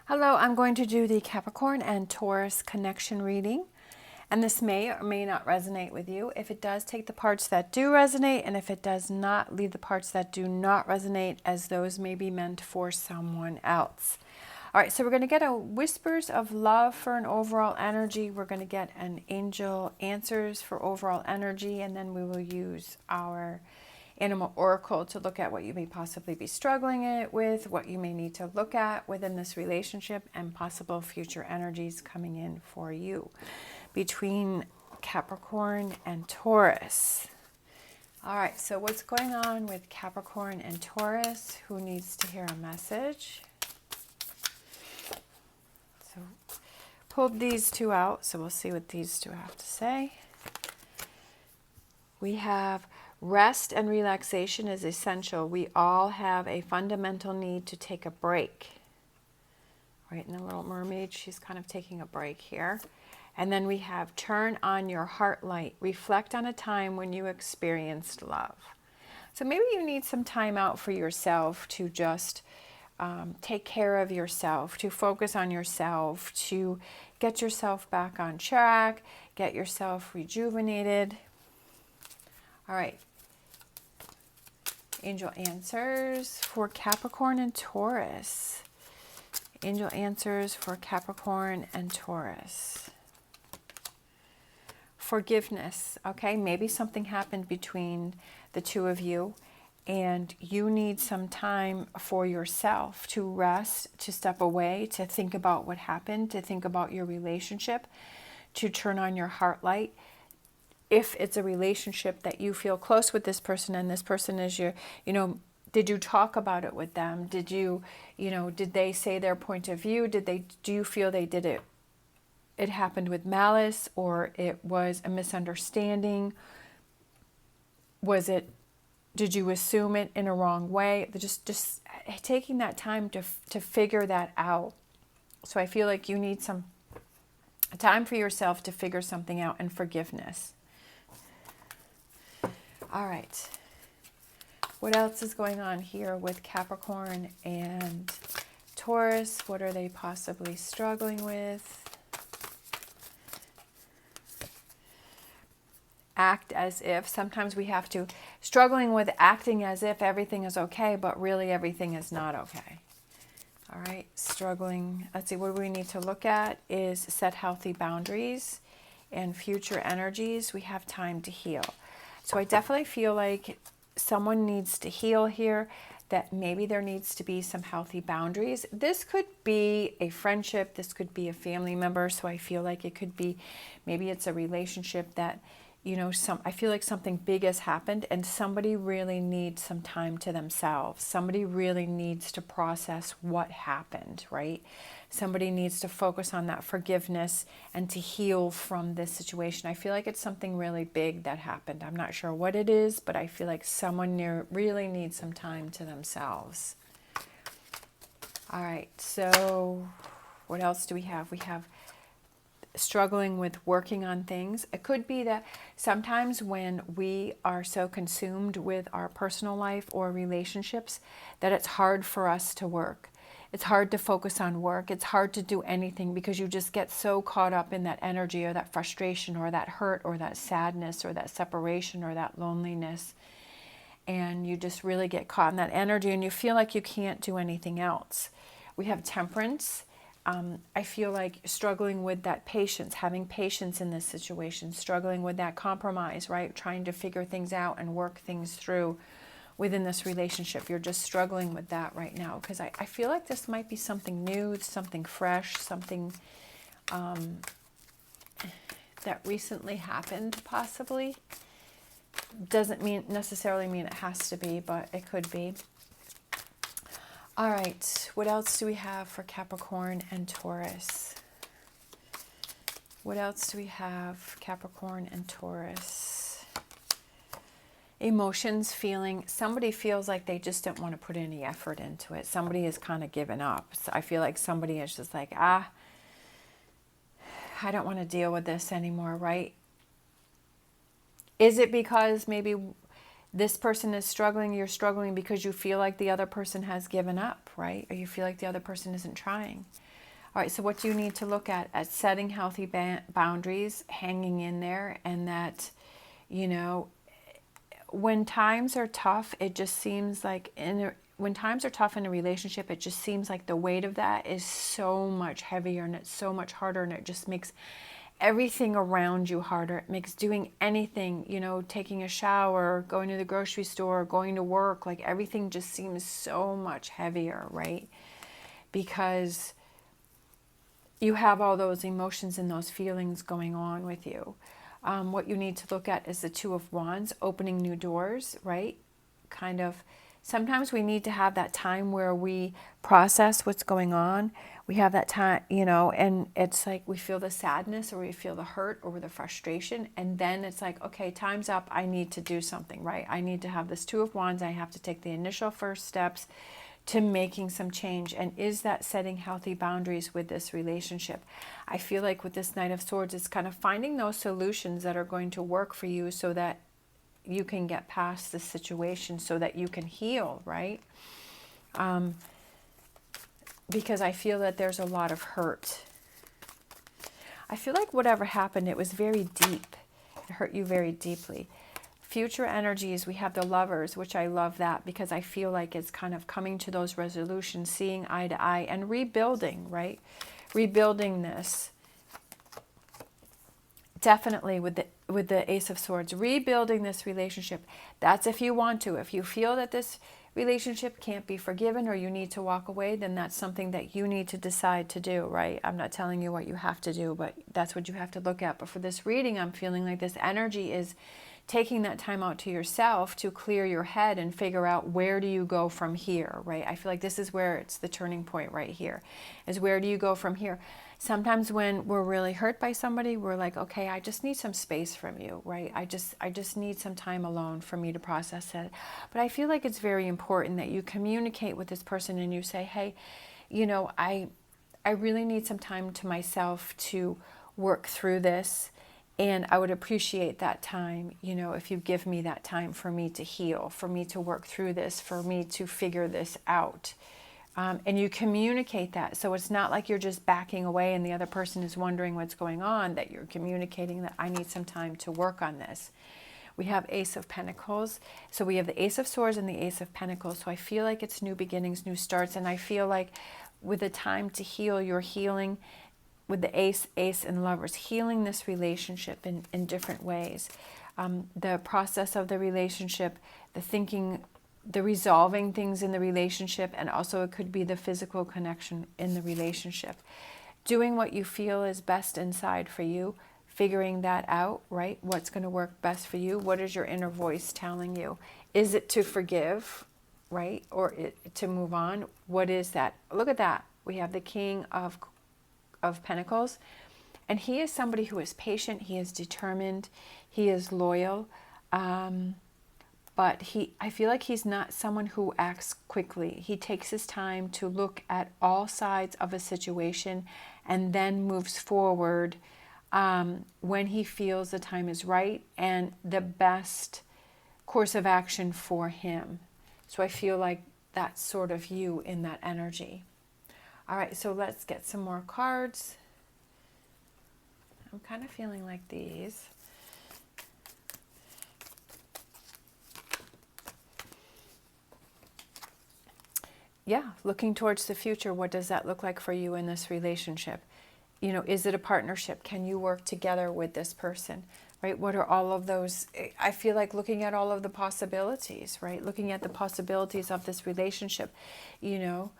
Hello, I'm going to do the Capricorn and Taurus connection reading, and this may or may not resonate with you. If it does, take the parts that do resonate, and if it does not, leave the parts that do not resonate, as those may be meant for someone else. All right, so we're going to get a whispers of love for an overall energy. We're going to get an angel answers for overall energy, and then we will use our animal oracle to look at what you may possibly be struggling with, what you may need to look at within this relationship, and possible future energies coming in for you between Capricorn and Taurus. All right, so what's going on with Capricorn and Taurus? Who needs to hear a message? So pulled these two out, so we'll see what these two have to say. We have rest and relaxation is essential. We all have a fundamental need to take a break. Right, in the Little Mermaid, she's kind of taking a break here. And then we have turn on your heart light. Reflect on a time when you experienced love. So maybe you need some time out for yourself to just take care of yourself, to focus on yourself, to get yourself back on track, get yourself rejuvenated. All right. Angel answers for Capricorn and Taurus. Angel answers for Capricorn and Taurus. Forgiveness. Okay, maybe something happened between the two of you and you need some time for yourself to rest, to step away, to think about what happened, to think about your relationship, to turn on your heart light. If it's a relationship that you feel close with this person and this person is your, did you talk about it with them? Did you, did they say their point of view? Do you feel they did it? It happened with malice, or it was a misunderstanding? Did you assume it in a wrong way? Just taking that time to figure that out. So I feel like you need some time for yourself to figure something out, and forgiveness. All right. What else is going on here with Capricorn and Taurus? What are they possibly struggling with? Act as if. Sometimes we have to, struggling with acting as if everything is okay, but really everything is not okay. All right, struggling. Let's see, what we need to look at is set healthy boundaries and future energies. We have time to heal. So I definitely feel like someone needs to heal here, that maybe there needs to be some healthy boundaries. This could be a friendship. This could be a family member. So I feel like it could be, maybe it's a relationship that, I feel like something big has happened and somebody really needs some time to themselves. Somebody really needs to process what happened, right? Somebody needs to focus on that forgiveness and to heal from this situation. I feel like it's something really big that happened. I'm not sure what it is, but I feel like someone really needs some time to themselves. All right, so what else do we have? We have struggling with working on things. It could be that sometimes when we are so consumed with our personal life or relationships that it's hard for us to work. It's hard to focus on work. It's hard to do anything because you just get so caught up in that energy or that frustration or that hurt or that sadness or that separation or that loneliness. And you just really get caught in that energy and you feel like you can't do anything else. We have temperance. I feel like struggling with that patience, having patience in this situation, struggling with that compromise, right? Trying to figure things out and work things through within this relationship. You're just struggling with that right now because I feel like this might be something new, something fresh, something that recently happened possibly. Doesn't necessarily mean it has to be, but it could be. All right, what else do we have for Capricorn and Taurus? What else do we have, Capricorn and Taurus? Emotions, feeling. Somebody feels like they just don't want to put any effort into it. Somebody is kind of given up. So I feel like somebody is just like, I don't want to deal with this anymore, right? Is it because maybe This person is struggling, you're struggling because you feel like the other person has given up, right? Or you feel like the other person isn't trying. All right, so what do you need to look at setting healthy boundaries, hanging in there, and that, you know, when times are tough, it just seems like when times are tough in a relationship, it just seems like the weight of that is so much heavier and it's so much harder, and it just makes everything around you harder. It makes doing anything, you know, taking a shower, going to the grocery store, going to work, like everything just seems so much heavier, right? Because you have all those emotions and those feelings going on with you. What you need to look at is the Two of Wands, opening new doors, right? Kind of, sometimes we need to have that time where we process what's going on. We have that time, you know, and it's like we feel the sadness or we feel the hurt or the frustration. And then it's like, okay, time's up. I need to do something, right? I need to have this Two of Wands. I have to take the initial first steps to making some change. And is that setting healthy boundaries with this relationship? I feel like with this Knight of Swords, it's kind of finding those solutions that are going to work for you so that you can get past the situation, so that you can heal, right? Because I feel that there's a lot of hurt. I feel like whatever happened, it was very deep. It hurt you very deeply. Future energies, we have the Lovers, which I love that because I feel like it's kind of coming to those resolutions, seeing eye to eye and rebuilding, right? Rebuilding this. Definitely with the Ace of Swords, rebuilding this relationship. That's if you want to. If you feel that this relationship can't be forgiven or you need to walk away, then that's something that you need to decide to do, right? I'm not telling you what you have to do, but that's what you have to look at. But for this reading, I'm feeling like this energy is taking that time out to yourself to clear your head and figure out where do you go from here, right? I feel like this is where it's the turning point right here, is where do you go from here? Sometimes when we're really hurt by somebody, we're like, okay, I just need some space from you, right? I just need some time alone for me to process it. But I feel like it's very important that you communicate with this person and you say, hey, you know, I really need some time to myself to work through this. And I would appreciate that time, you know, if you give me that time for me to heal, for me to work through this, for me to figure this out. And you communicate that. So it's not like you're just backing away and the other person is wondering what's going on, that you're communicating that I need some time to work on this. We have Ace of Pentacles. So we have the Ace of Swords and the Ace of Pentacles. So I feel like it's new beginnings, new starts. And I feel like with the time to heal, you're healing with the Ace and Lovers, healing this relationship in different ways. The process of the relationship, the thinking, the resolving things in the relationship, and also it could be the physical connection in the relationship. Doing what you feel is best inside for you, figuring that out, right? What's going to work best for you? What is your inner voice telling you? Is it to forgive, right? Or to move on? What is that? Look at that. We have the King of Pentacles, and he is somebody who is patient, he is determined, he is loyal, but I feel like he's not someone who acts quickly. He takes his time to look at all sides of a situation and then moves forward when he feels the time is right and the best course of action for him. So I feel like that's sort of you in that energy. All right, so let's get some more cards. I'm kind of feeling like these. Yeah, looking towards the future, what does that look like for you in this relationship? You know, is it a partnership? Can you work together with this person, right? What are all of those? I feel like looking at all of the possibilities, right? Looking at the possibilities of this relationship, you know,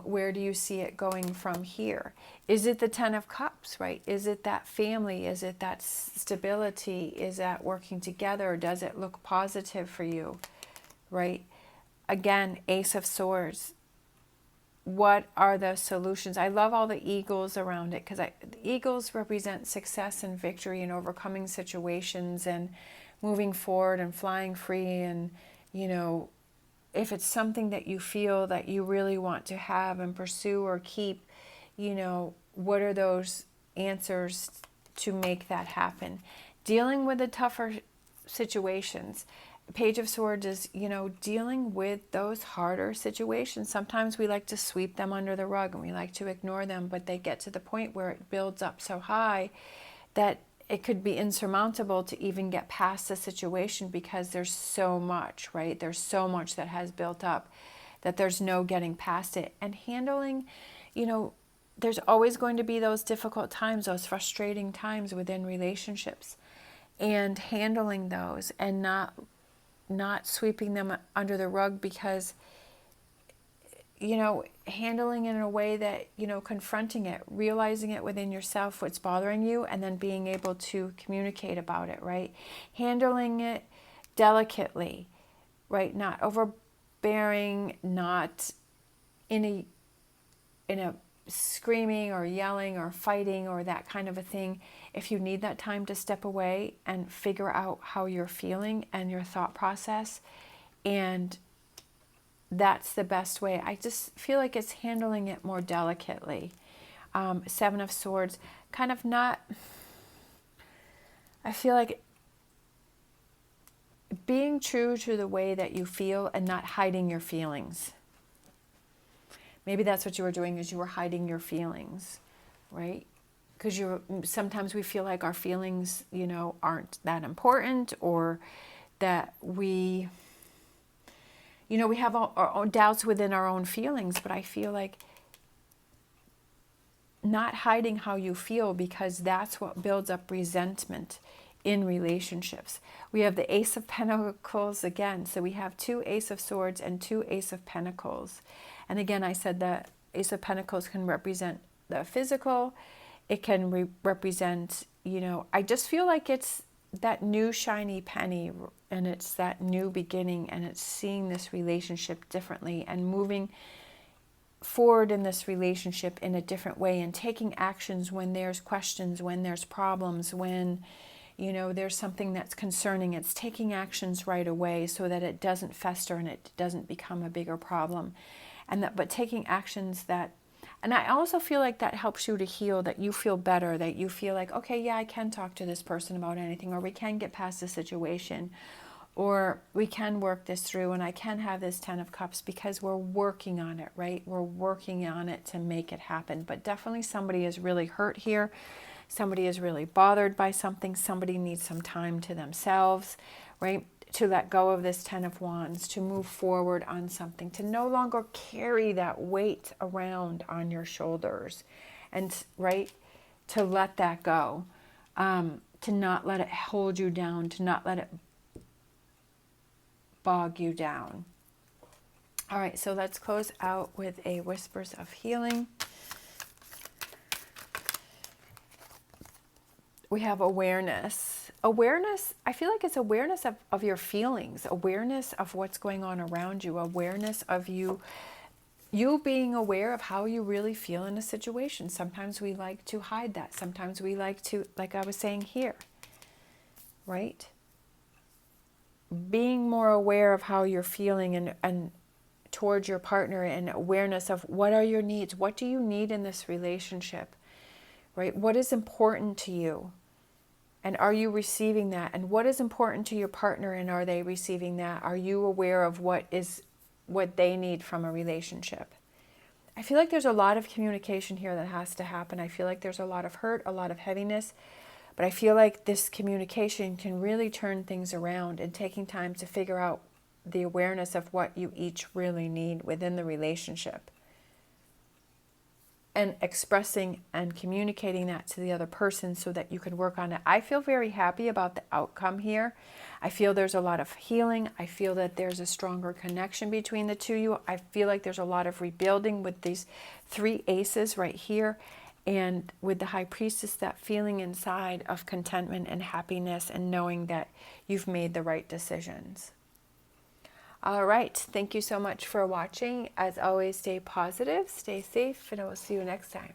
where do you see it going from here? Is it the Ten of Cups, right? Is it that family? Is it that stability? Is that working together? Does it look positive for you, right? Again, Ace of Swords. What are the solutions? I love all the eagles around it because the eagles represent success and victory and overcoming situations and moving forward and flying free. And, you know, if it's something that you feel that you really want to have and pursue or keep, you know, what are those answers to make that happen? Dealing with the tougher situations. Page of Swords is, dealing with those harder situations. Sometimes we like to sweep them under the rug and we like to ignore them, but they get to the point where it builds up so high that it could be insurmountable to even get past the situation, because there's so much, right? There's so much that has built up that there's no getting past it. And handling, there's always going to be those difficult times, those frustrating times within relationships, and handling those and not sweeping them under the rug, because handling it in a way that, confronting it, realizing it within yourself, what's bothering you, and then being able to communicate about it, right? Handling it delicately, right? Not overbearing, not in a screaming or yelling or fighting or that kind of a thing. If you need that time to step away and figure out how you're feeling and your thought process, and that's the best way. I just feel like it's handling it more delicately. Seven of Swords, kind of not, I feel like being true to the way that you feel and not hiding your feelings. Maybe that's what you were doing, is you were hiding your feelings, right? Because sometimes we feel like our feelings, aren't that important, or that we have our own doubts within our own feelings. But I feel like not hiding how you feel, because that's what builds up resentment in relationships. We have the Ace of Pentacles again. So we have 2 Ace of Swords and 2 Ace of Pentacles. And again, I said that Ace of Pentacles can represent the physical. It can represent, I just feel like it's that new shiny penny, and it's that new beginning, and it's seeing this relationship differently and moving forward in this relationship in a different way, and taking actions when there's questions, when there's problems, when there's something that's concerning. It's taking actions right away so that it doesn't fester and it doesn't become a bigger problem. But taking actions that, and I also feel like that helps you to heal, that you feel better, that you feel like, okay, yeah, I can talk to this person about anything, or we can get past the situation, or we can work this through, and I can have this 10 of Cups, because we're working on it, right? We're working on it to make it happen. But definitely somebody is really hurt here. Somebody is really bothered by something. Somebody needs some time to themselves, right? To let go of this 10 of Wands, to move forward on something, to no longer carry that weight around on your shoulders, and right, to let that go, to not let it hold you down, to not let it bog you down. All right, so let's close out with a Whispers of Healing. We have awareness. Awareness, I feel like it's awareness of your feelings, awareness of what's going on around you, awareness of you being aware of how you really feel in a situation. Sometimes we like to hide that. Sometimes we like to, like I was saying here, right? Being more aware of how you're feeling and towards your partner, and awareness of what are your needs. What do you need in this relationship, right? What is important to you? And are you receiving that? And what is important to your partner, and are they receiving that? Are you aware of what they need from a relationship? I feel like there's a lot of communication here that has to happen. I feel like there's a lot of hurt, a lot of heaviness, but I feel like this communication can really turn things around, and taking time to figure out the awareness of what you each really need within the relationship, and expressing and communicating that to the other person so that you can work on it. I feel very happy about the outcome here. I feel there's a lot of healing. I feel that there's a stronger connection between the two of you. I feel like there's a lot of rebuilding with these 3 aces right here, and with the High Priestess, that feeling inside of contentment and happiness, and knowing that you've made the right decisions. All right. Thank you so much for watching. As always, stay positive, stay safe, and I will see you next time.